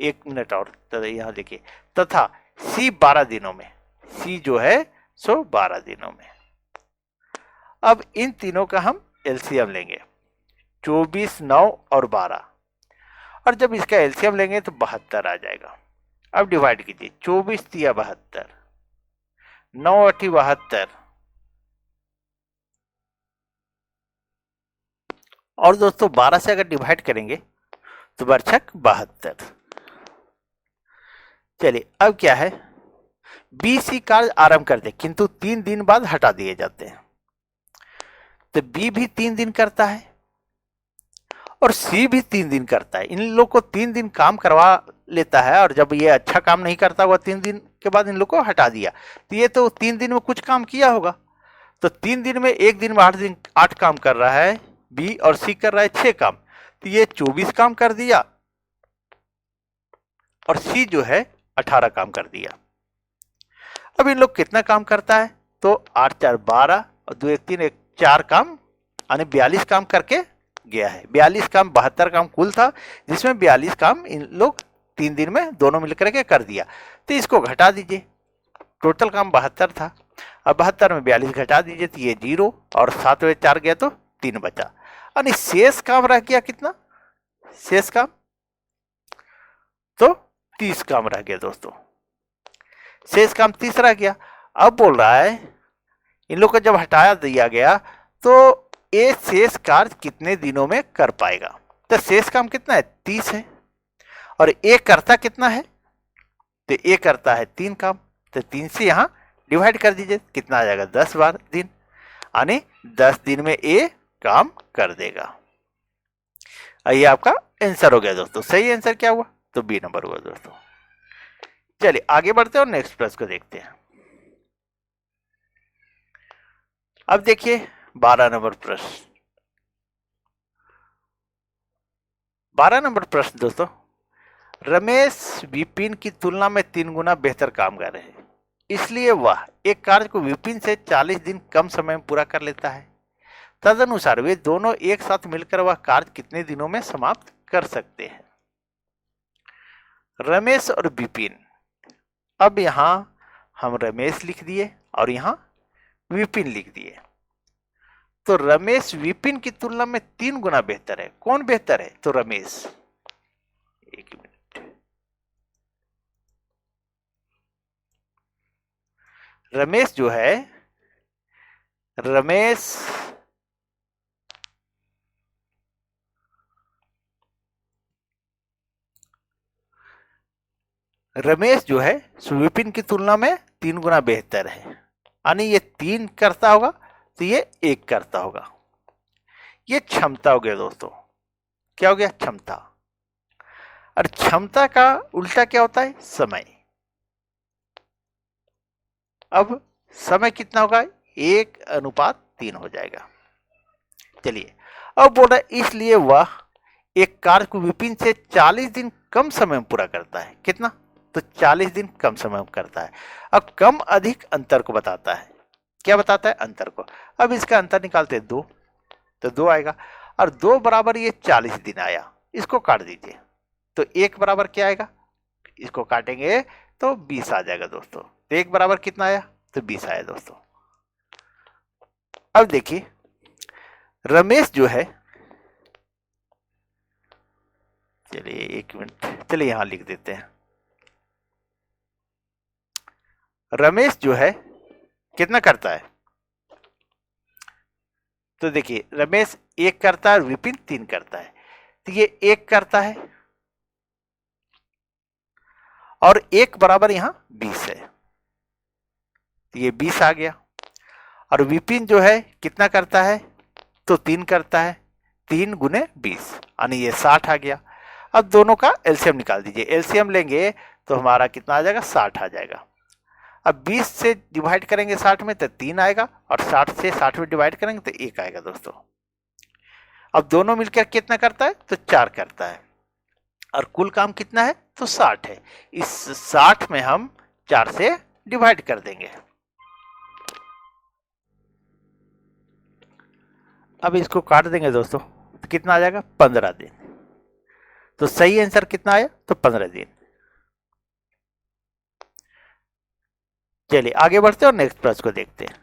Speaker 1: 1 मिनट और, तो यहां देखिए तथा सी 12 दिनों में, सी जो है सो 12 दिनों में। अब इन तीनों का हम एलसीएम लेंगे, 24, 9 और 12, और जब इसका एलसीएम लेंगे तो 72 आ जाएगा। अब डिवाइड कीजिए, 24 तिया 72, 9 8 72, और दोस्तों 12 से अगर डिवाइड करेंगे तो बरछक 72। चलिए अब क्या है, बी सी कार्य आरंभ करते किंतु 3 दिन बाद हटा दिए जाते हैं। तो बी भी 3 दिन करता है और सी भी 3 दिन करता है। इन लोग को 3 दिन काम करवा लेता है, और जब ये अच्छा काम नहीं करता हुआ 3 दिन के बाद इन लोग को हटा दिया, तो ये तो 3 दिन में कुछ काम किया होगा। तो 3 दिन में, एक दिन में 8 काम कर रहा है बी, और सी कर रहा है 6 काम, तो ये 24 काम कर दिया और सी जो है 18 काम कर दिया। अब इन लोग कितना काम करता है, तो 8 4 12 और 2 1 3 1 4 काम, यानी 42 काम करके गया है। 42 काम, 72 काम कुल था, जिसमें 42 काम इन लोग 3 दिन में दोनों मिलकर के कर दिया। तो इसको घटा दीजिए, टोटल काम 72 था, अब 72 में 42 घटा दीजिए तो ये 0, और 7 में 4 गया तो 3 बचा, यानी शेष काम रह गया कितना, शेष काम तो 30 काम रह गया दोस्तों। शेष काम 30 रह गया। अब बोल रहा है इन लोग को जब हटाया दिया गया तो ये शेष कार्य कितने दिनों में कर पाएगा। तो शेष काम कितना है, 30 है, और एक करता कितना है, तो एक करता है 3 काम, तो 3 से यहां डिवाइड कर दीजिए, कितना आ जाएगा 10 बार दिन, यानी 10 दिन में ये काम कर देगा। ये आपका आंसर हो गया दोस्तों। सही आंसर क्या हुआ, तो बी नंबर हुआ दोस्तों। चलिए आगे बढ़ते हैं और नेक्स्ट प्रश्न को देखते हैं। अब देखिए 12 नंबर प्रश्न। 12 नंबर प्रश्न दोस्तों, रमेश विपिन की तुलना में 3 गुना बेहतर काम कर रहे हैं, इसलिए वह एक कार्य को विपिन से 40 दिन कम समय में पूरा कर लेता है। तदनुसार वे दोनों एक साथ मिलकर वह कार्य कितने दिनों में समाप्त कर सकते हैं। रमेश और विपिन, अब यहां हम रमेश लिख दिए और यहां विपिन लिख दिए, तो रमेश विपिन की तुलना में 3 गुना बेहतर है। कौन बेहतर है, तो रमेश। एक मिनट, रमेश जो है, रमेश जो है विपिन की तुलना में 3 गुना बेहतर है, यानी ये 3 करता होगा तो ये 1 करता होगा। ये क्षमता हो गया दोस्तों। क्या हो गया, क्षमता। और क्षमता का उल्टा क्या होता है, समय। अब समय कितना होगा, 1:3 हो जाएगा। चलिए अब बोल रहा है इसलिए वह एक कार्य को विपिन से 40 दिन कम समय में पूरा करता है। कितना, तो 40 दिन कम समय में करता है। अब कम अधिक अंतर को बताता है। क्या बताता है, अंतर को। अब इसका अंतर निकालते हैं 2, तो 2 आएगा, और 2 बराबर ये 40 दिन आया, इसको काट दीजिए तो 1 बराबर क्या आएगा, इसको काटेंगे तो 20 आ जाएगा दोस्तों। तो 1 बराबर कितना आया, तो 20 आया दोस्तों। अब देखिए रमेश जो है, चलिए 1 मिनट, चलिए यहां लिख देते हैं। रमेश जो है कितना करता है, तो देखिए रमेश 1 करता है और विपिन 3 करता है, तो ये 1 करता है और 1 बराबर यहां 20 है, तो ये 20 आ गया। और विपिन जो है कितना करता है, तो 3 करता है, 3 गुने 20, यानी ये 60 आ गया। अब दोनों का एलसीएम निकाल दीजिए, एलसीएम लेंगे तो हमारा कितना आ जाएगा, 60 आ जाएगा। अब 20 से डिवाइड करेंगे 60 में तो 3 आएगा, और 60 से 60 में डिवाइड करेंगे तो 1 आएगा दोस्तों। अब दोनों मिलकर कितना करता है, तो 4 करता है, और कुल काम कितना है, तो 60 है। इस 60 में हम 4 से डिवाइड कर देंगे। अब इसको काट देंगे दोस्तों, तो कितना आ जाएगा, 15 दिन। तो सही आंसर कितना आया, तो 15 दिन। चलिए आगे बढ़ते हैं और नेक्स्ट प्रश्न को देखते हैं।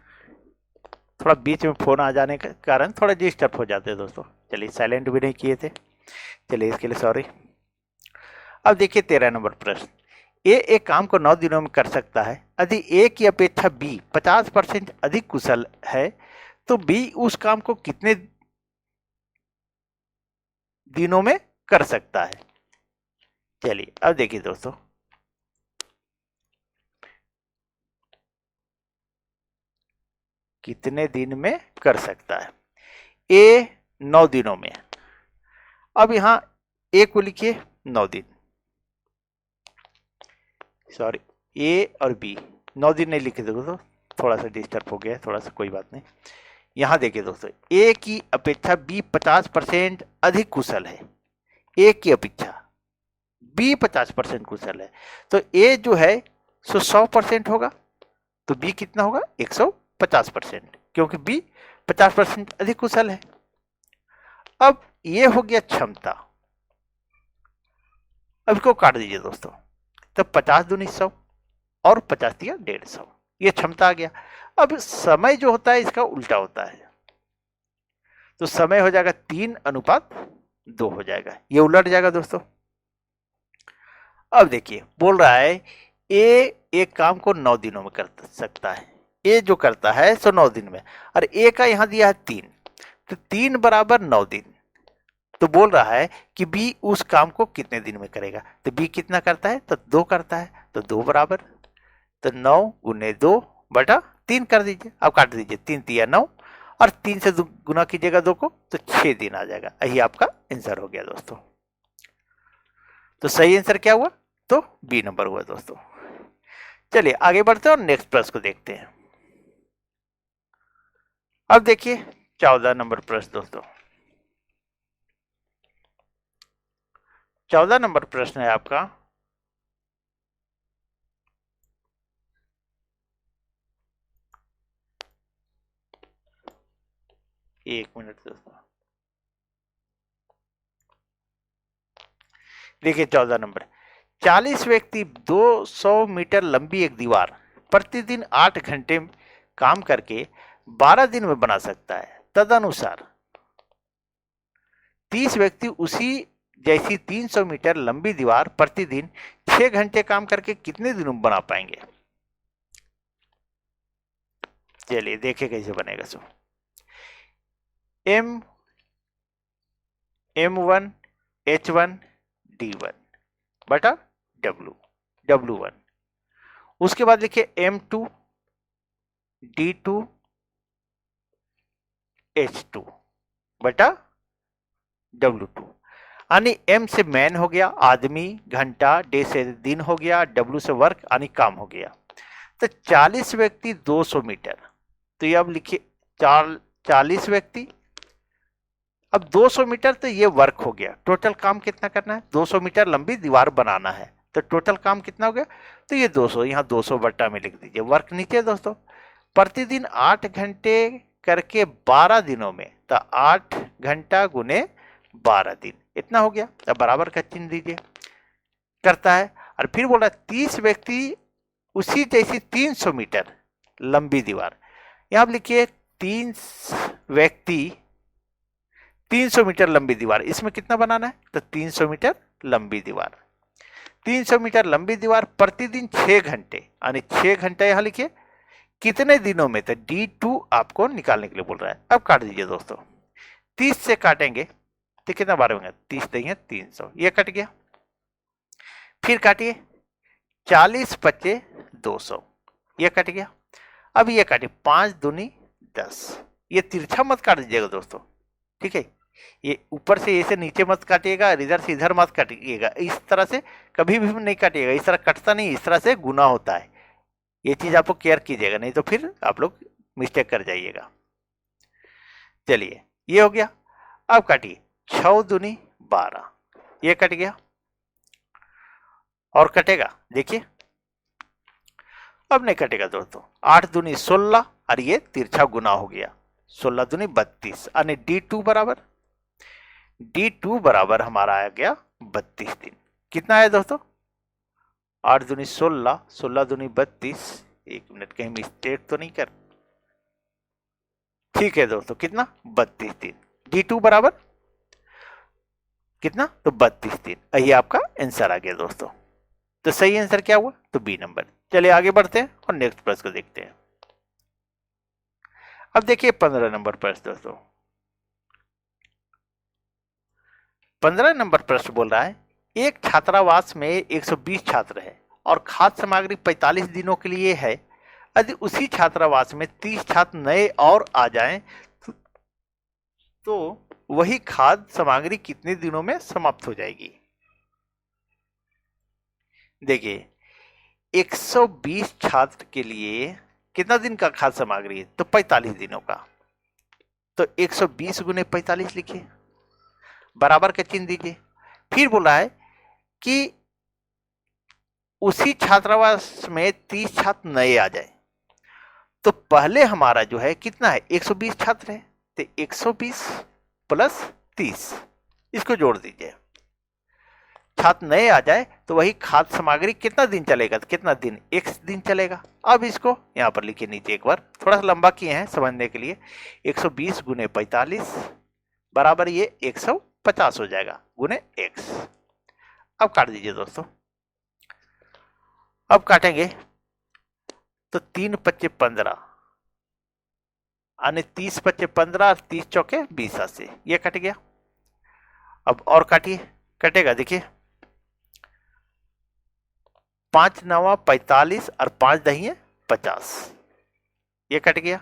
Speaker 1: थोड़ा बीच में फोन आ जाने के कारण थोड़ा डिस्टर्ब हो जाते हैं दोस्तों। चलिए साइलेंट भी नहीं किए थे, चलिए इसके लिए सॉरी। अब देखिए 13 नंबर प्रश्न, ए एक काम को 9 दिनों में कर सकता है। यदि ए की अपेक्षा बी 50% अधिक कुशल है तो बी उस काम को कितने दिनों में कर सकता है। चलिए अब देखिए दोस्तों, कितने दिन में कर सकता है। ए 9 दिनों में। अब यहां ए को लिखिए 9 दिन, सॉरी ए और बी 9 दिन नहीं लिखे दोस्तों, थोड़ा सा डिस्टर्ब हो गया, थोड़ा सा, कोई बात नहीं। यहां देखिए दोस्तों, ए की अपेक्षा बी 50% अधिक कुशल है। ए की अपेक्षा बी 50% कुशल है, तो ए जो है सो 100% होगा, तो बी कितना होगा 150%, क्योंकि बी 50% अधिक कुशल है। अब ये हो गया क्षमता। अब इसको काट दीजिए दोस्तों, तो 50 दूनी 100 और 50 दिया 150, ये क्षमता आ गया। अब समय जो होता है इसका उल्टा होता है, तो समय हो जाएगा 3:2 हो जाएगा, ये उलट जाएगा दोस्तों। अब देखिए बोल रहा है ए एक काम को 9 दिनों में कर सकता है, ए जो करता है सो 9 दिन में, और ए का यहां दिया है 3, तो 3 बराबर 9 दिन। तो बोल रहा है कि बी उस काम को कितने दिन में करेगा, तो बी कितना करता है, तो 2 करता है, तो 2 बराबर, तो 9 गुने 2 बटा 3 कर दीजिए। अब काट दीजिए, 3 तिया 9 और 3 से गुना कीजिएगा 2 को, तो 6 दिन आ जाएगा। यही आपका आंसर हो गया दोस्तों। तो सही आंसर क्या हुआ, तो बी नंबर हुआ दोस्तों। चलिए आगे बढ़ते हैं और नेक्स्ट प्रश्न को देखते हैं। अब देखिए 14 नंबर प्रश्न दोस्तों। 14 नंबर प्रश्न है आपका, एक मिनट दोस्तों, देखिए 14 नंबर, 40 व्यक्ति 200 मीटर लंबी एक दीवार प्रतिदिन 8 घंटे काम करके 12 दिन में बना सकता है। तदनुसार 30 व्यक्ति उसी जैसी 300 मीटर लंबी दीवार प्रतिदिन 6 घंटे काम करके कितने दिनों में बना पाएंगे। चलिए देखिए कैसे बनेगा। सो M1 H1 D1 बटा W1, उसके बाद लिखिए M2 D2 H2 बटा W2, यानी M से मैन हो गया आदमी, घंटा, डे से दिन हो गया, W से वर्क यानी काम हो गया। तो 40 व्यक्ति 200 मीटर, तो ये अब लिखिए 40 व्यक्ति, अब 200 मीटर, तो ये वर्क हो गया। टोटल काम कितना करना है, 200 मीटर लंबी दीवार बनाना है, तो टोटल काम कितना हो गया, तो ये 200, यहाँ 200 बट्टा में लिख दीजिए। वर्क नीचे दोस्तों, प्रतिदिन 8 घंटे करके 12 दिनों में, तो 8 घंटा गुने 12 दिन, इतना हो गया। अब बराबर का चिन्ह दीजिए, करता है। और फिर बोला 30 व्यक्ति उसी जैसी 300 मीटर लंबी दीवार, यहां लिखिए 30 व्यक्ति 300 मीटर लंबी दीवार, इसमें कितना बनाना है, तो 300 मीटर लंबी दीवार, 300 मीटर लंबी दीवार प्रतिदिन 6 घंटे, यानी 6 घंटे यहां लिखिए कितने दिनों में, तो D2 आपको निकालने के लिए बोल रहा है। अब काट दीजिए दोस्तों, 30 से काटेंगे तो कितना बार होंगे, 30 देंगे 300, ये कट गया। फिर काटिए 40 बचे 200, ये कट गया। अब ये काटिए 5 दूनी 10, ये तिरछा मत काट दीजिएगा दोस्तों, ठीक है, ये ऊपर से ऐसे नीचे मत काटिएगा, इधर से इधर मत काटिएगा, इस तरह से कभी भी नहीं काटिएगा, इस तरह कटता नहीं, इस तरह से गुना होता है, ये चीज आपको केयर कीजिएगा, नहीं तो फिर आप लोग मिस्टेक कर जाइएगा। चलिए ये हो गया। अब काटिए 6 दूनी 12, ये कट गया, और कटेगा देखिए, अब नहीं कटेगा दोस्तों। 8 दूनी 16, और ये तिरछा गुना हो गया, 16 दूनी 32, यानी D2 बराबर हमारा आ गया 32 दिन। कितना है दोस्तों, 8 दूनी 16, 16 दूनी 32, एक मिनट कहीं मिस्टेक तो नहीं कर, ठीक है दोस्तों, कितना 32 दिन, D2 बराबर कितना, तो 32 दिन। यही आपका आंसर आ गया दोस्तों। तो सही आंसर क्या हुआ, तो बी नंबर। चलिए आगे बढ़ते हैं और नेक्स्ट प्रश्न को देखते हैं। अब देखिए 15 नंबर प्रश्न दोस्तों। 15 नंबर प्रश्न बोल रहा है, एक छात्रावास में 120 छात्र है और खाद्य सामग्री 45 दिनों के लिए है। यदि उसी छात्रावास में 30 छात्र नए और आ जाएं तो वही खाद्य सामग्री कितने दिनों में समाप्त हो जाएगी। देखिए 120 छात्र के लिए कितना दिन का खाद्य सामग्री है, तो 45 दिनों का। तो 120 गुने 45 लिखिए, बराबर का चिन्ह दीजिए। फिर बोला है कि उसी छात्रावास में 30 छात्र नए आ जाए, तो पहले हमारा जो है कितना है, 120 छात्र है, तो 120 प्लस 30 इसको जोड़ दीजिए। छात्र नए आ जाए तो वही खाद्य सामग्री कितना दिन चलेगा, तो कितना दिन, एक दिन चलेगा। अब इसको यहां पर लिखिए नीचे, एक बार थोड़ा सा लंबा किए हैं समझने के लिए। 120 गुने 45 बराबर ये 150 हो जाएगा गुने x। अब काट दीजिए दोस्तों। अब काटेंगे तो 3 पच्चे 15 यानी 30 पच्चे 15 और 30 चौके 20 80, ये कट गया। अब और काटिए, कटेगा देखिए, 5 9 45 और 5 दही 50, ये कट गया।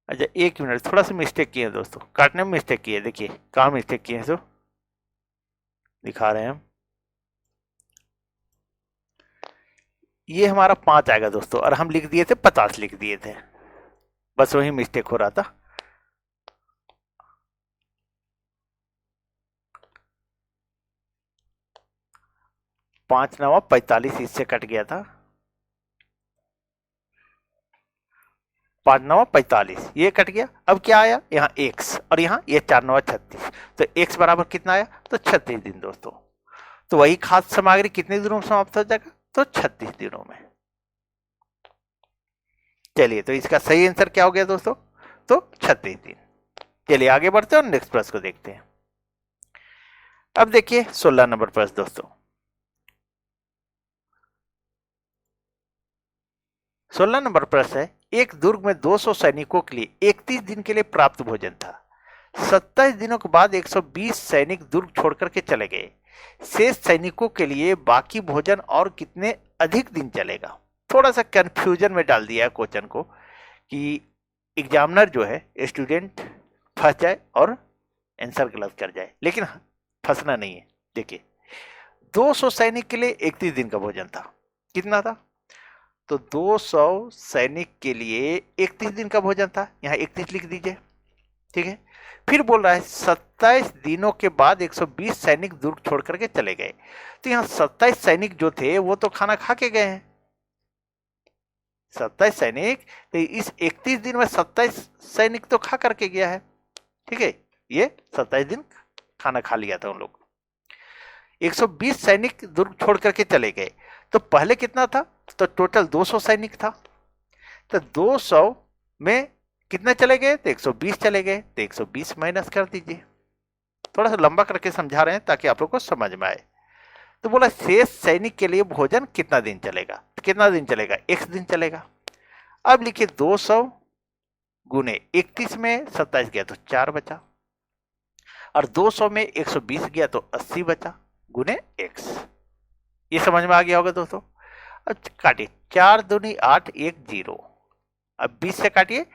Speaker 1: अच्छा एक मिनट, थोड़ा सा मिस्टेक किए दोस्तों, काटने में मिस्टेक किए, देखिए कहाँ मिस्टेक किए तो दिखा रहे हैं हम। ये हमारा 5 आएगा दोस्तों, और हम लिख दिए थे 50 लिख दिए थे, बस वही मिस्टेक हो रहा था। पांच 9 45 इससे कट गया था, 5 9 45 ये कट गया। अब क्या आया यहाँ x, और यहाँ ये 4 9 36, तो x बराबर कितना आया, तो 36 दिन दोस्तों। तो वही खाद्य सामग्री कितने दिनों में समाप्त हो जाएगा, तो 36 दिनों में। चलिए तो इसका सही आंसर क्या हो गया दोस्तों, तो 36 दिन। चलिए आगे बढ़ते हैं और नेक्स्ट प्रश्न को देखते हैं। अब देखिए 16 नंबर प्रश्न दोस्तों। 16 नंबर प्रश्न है, एक दुर्ग में 200 सैनिकों के लिए 31 दिन के लिए प्राप्त भोजन था। 27 दिनों के बाद 120 सैनिक दुर्ग छोड़कर के चले गए। शेष सैनिकों के लिए बाकी भोजन और कितने अधिक दिन चलेगा। थोड़ा सा कंफ्यूजन में डाल दिया है क्वेश्चन को कि एग्जामिनर जो है स्टूडेंट फंस जाए और आंसर गलत कर जाए, लेकिन फंसना नहीं है। देखिए 200 सैनिक के लिए 31 दिन का भोजन था, कितना था, तो 200 सैनिक के लिए 31 दिन का भोजन था, यहाँ 31 लिख दीजिए, ठीक है। फिर बोल रहा है 27 दिनों के बाद 120 सैनिक दुर्ग छोड़ करके चले गए। तो यहाँ 27 सैनिक जो थे वो तो खाना खा के गए हैं, 27 सैनिक, तो इस 31 दिन में 27 सैनिक तो खा करके गया है, ठीक है। ये 27 दिन खाना खा लिया था उन लोग। 120 सैनिक दुर्ग छोड़ करके चले गए, तो पहले कितना था, तो टोटल 200 सैनिक था, तो 200 में कितने चले गए, तो 120 चले गए, तो 120 माइनस कर दीजिए। थोड़ा सा लंबा करके समझा रहे हैं ताकि आप लोग को समझ में आए। तो बोला शेष सैनिक के लिए भोजन कितना दिन चलेगा, तो कितना दिन चलेगा, x दिन चलेगा। अब लिखिए 200 गुने 31 में 27 गया तो 4 बचा, और 200 में 120 गया तो 80 बचा गुने x। ये समझ में आ गया होगा दोस्तों। अब काटिए, 4 दूनी 8 1 0, अब 20 से काटिए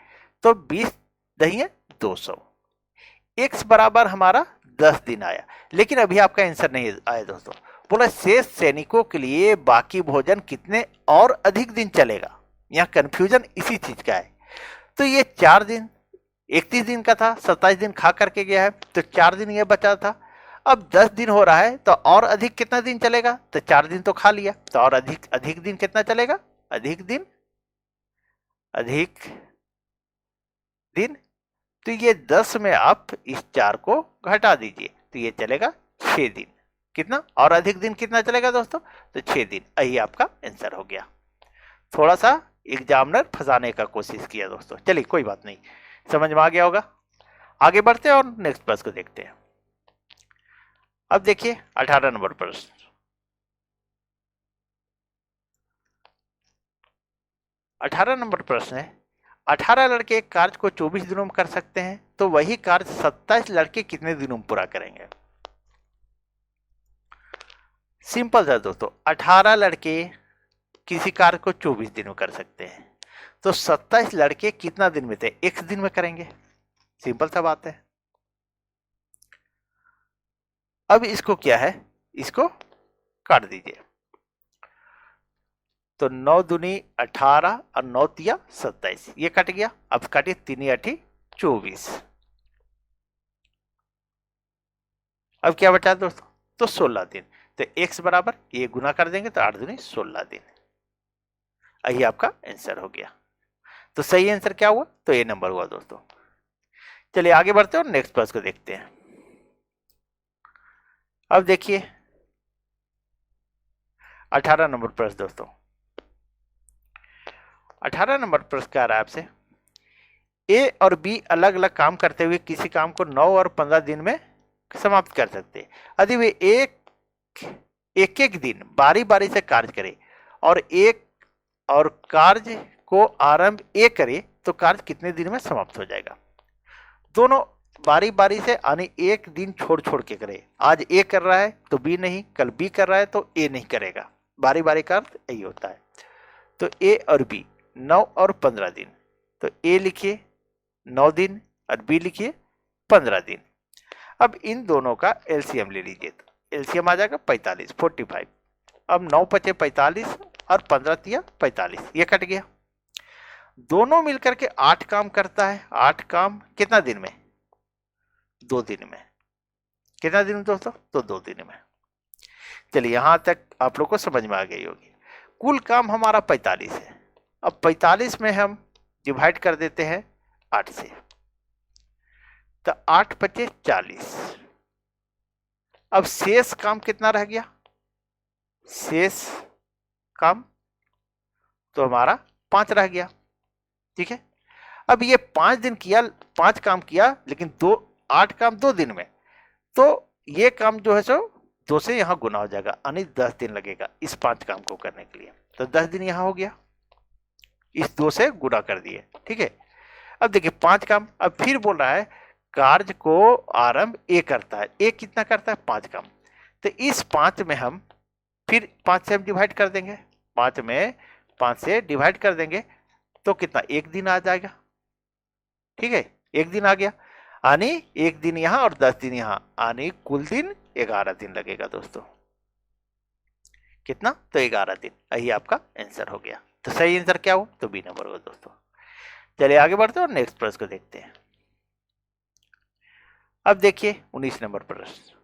Speaker 1: तो 20 दही 200, x बराबर हमारा 10 दिन आया। लेकिन अभी आपका आंसर नहीं आया दोस्तों। बोला शेष सैनिकों के लिए बाकी भोजन कितने और अधिक दिन चलेगा। यहाँ कंफ्यूजन इसी चीज का है। तो ये 4 दिन 31 दिन का था, 27 दिन खा करके गया है, तो 4 दिन ये बचा था। अब 10 दिन हो रहा है, तो और अधिक कितना दिन चलेगा, तो 4 दिन तो खा लिया, तो और अधिक दिन कितना चलेगा, अधिक दिन तो ये 10 में आप इस 4 को घटा दीजिए, तो ये चलेगा 6 दिन। कितना और अधिक दिन कितना चलेगा दोस्तों, तो 6 दिन। यही आपका आंसर हो गया। थोड़ा सा एग्जामिनर फंसाने का कोशिश किया दोस्तों, चलिए कोई बात नहीं, समझ में आ गया होगा। आगे बढ़ते हैं और नेक्स्ट प्रश्न को देखते हैं। अब देखिए 18 नंबर प्रश्न। 18 नंबर प्रश्न है, 18 लड़के एक कार्य को 24 दिनों में कर सकते हैं, तो वही कार्य 27 लड़के कितने दिनों में पूरा करेंगे। सिंपल है दोस्तों, 18 लड़के किसी कार्य को 24 दिन में कर सकते हैं, तो 27 लड़के कितना दिन में थे, 1 दिन में करेंगे। सिंपल सा बात है। अब इसको क्या है, इसको काट दीजिए। तो 9 दूनी 18 और 9 तिया 27, ये कट गया। अब काटिए 3 8 24। अब क्या बचा दोस्तों, तो 16 दिन। तो x बराबर ये गुना कर देंगे तो 8 दूनी 16 दिन। यही आपका आंसर हो गया। तो सही आंसर क्या हुआ, तो ये नंबर हुआ दोस्तों। चलिए आगे बढ़ते हैं और नेक्स्ट प्रश्न को देखते हैं। अब देखिए 18 नंबर प्रश्न दोस्तों। 18 नंबर प्रश्न क्या रहा है आपसे, ए और बी अलग अलग काम करते हुए किसी काम को 9 और 15 दिन में समाप्त कर सकते हैं। यदि वे एक एक दिन बारी बारी से कार्य करें और कार्य को आरंभ ए करे तो कार्य कितने दिन में समाप्त हो जाएगा। दोनों बारी बारी से यानी एक दिन छोड़ छोड़ के करे। आज ए कर रहा है तो बी नहीं, कल बी कर रहा है तो ए नहीं करेगा। बारी बारी का अर्थ यही होता है। तो ए और बी 9 और 15 दिन। तो ए लिखिए 9 दिन और बी लिखिए 15 दिन। अब इन दोनों का एलसीएम ले लीजिए। तो एलसीएम आ जाएगा 45 45। अब 9 पचे 45 और 15 तिया 45, ये कट गया। दोनों मिलकर के 8 काम करता है। 8 काम कितना दिन में, 2 दिन में। कितना दिन में दोस्तों, तो 2 दिन में। चलिए यहां तक आप लोग को समझ में आ गई होगी। कुल काम हमारा 45 है। अब 45 में हम डिवाइड कर देते हैं 8 से। तो 8 पचे 40। अब शेष काम कितना रह गया, शेष काम तो हमारा 5 रह गया। ठीक है। अब ये 5 दिन किया, 5 काम किया, लेकिन 8 काम 2 दिन में। तो ये काम जो है सो 2 से यहां गुना हो जाएगा, यानी 10 दिन लगेगा इस 5 काम को करने के लिए। तो 10 दिन यहां हो गया, इस 2 से गुना कर दिए। ठीक है। अब देखिए 5 काम। अब फिर बोल रहा है कार्य को आरंभ ए करता है। ए कितना करता है, 5 काम। तो इस 5 में हम फिर 5 से हम डिवाइड कर देंगे। 5 में 5 से डिवाइड कर देंगे तो कितना, 1 दिन आ जाएगा। ठीक है, 1 दिन आ गया, यानी 1 दिन यहां और 10 दिन यहां, यानी कुल दिन 11 दिन लगेगा दोस्तों। कितना, तो 11 दिन। यही आपका आंसर हो गया। तो सही आंसर क्या हो, तो बी नंबर हो दोस्तों। चलिए आगे बढ़ते हैं और नेक्स्ट प्रश्न को देखते हैं। अब देखिए 19 नंबर प्रश्न।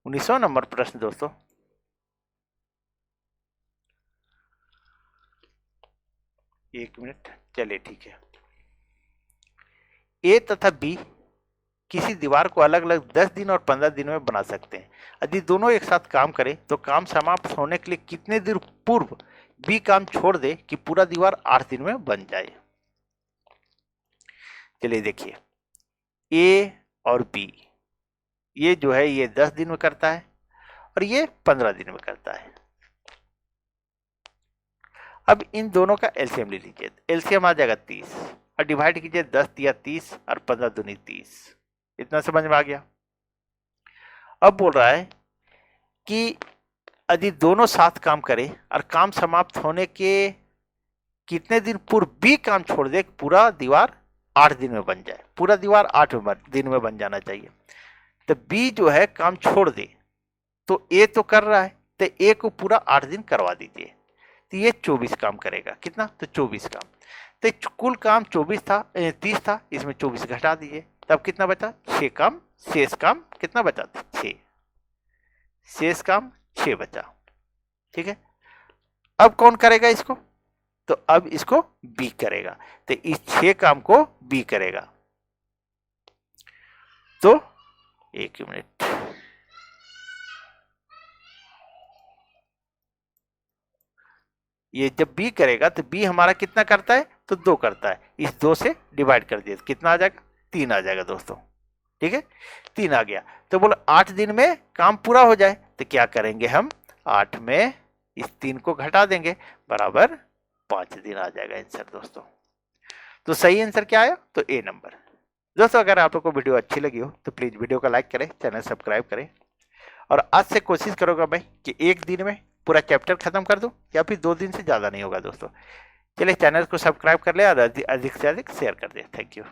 Speaker 1: 19वां नंबर प्रश्न दोस्तों। एक मिनट, चलिए ठीक है। ए तथा बी किसी दीवार को अलग अलग 10 दिन और 15 दिन में बना सकते हैं। यदि दोनों एक साथ काम करें तो काम समाप्त होने के लिए कितने दिन पूर्व बी काम छोड़ दे कि पूरा दीवार 8 दिन में बन जाए। चलिए देखिए ए और बी, ये जो है ये 10 दिन में करता है और ये 15 दिन में करता है। अब इन दोनों का एलसीएम ले लीजिए। एलसीएम आ जाएगा 30 और डिवाइड कीजिए 10 दिया 30 और 15 दूनी 30। इतना समझ में आ गया। अब बोल रहा है कि यदि दोनों साथ काम करें और काम समाप्त होने के कितने दिन पूर्व बी काम छोड़ दे, पूरा दीवार 8 दिन में बन जाए। पूरा दीवार 8 दिन में बन जाना चाहिए। तो बी जो है काम छोड़ दे, तो ए तो कर रहा है, तो ए को पूरा 8 दिन करवा दीजिए। तो ये 24 काम करेगा। कितना, तो 24 काम। तो कुल काम 24 था, 30 था, इसमें 24 घटा दीजिए, तब कितना बचा, 6 काम। शेष काम कितना बचा, 6। शेष काम 6 बचा। ठीक है। अब कौन करेगा इसको, तो अब इसको बी करेगा। तो इस 6 काम को बी करेगा। तो एक मिनट, ये जब बी करेगा तो बी हमारा कितना करता है, तो 2 करता है। इस 2 से डिवाइड कर दिया, कितना आ जाएगा, 3 आ जाएगा दोस्तों। ठीक है, 3 आ गया। तो बोलो 8 दिन में काम पूरा हो जाए, तो क्या करेंगे हम, 8 में इस 3 को घटा देंगे, बराबर 5 दिन आ जाएगा आंसर दोस्तों। तो सही आंसर क्या आया, तो ए नंबर। दोस्तों अगर आप लोग को वीडियो अच्छी लगी हो तो प्लीज वीडियो को लाइक करें, चैनल सब्सक्राइब करें, और आज से कोशिश करूंगा मैं कि 1 दिन में पूरा चैप्टर खत्म कर दूं, या फिर 2 दिन से ज्यादा नहीं होगा दोस्तों। चलिए चैनल को सब्सक्राइब कर ले और अधिक से अधिक शेयर कर दे। Thank you.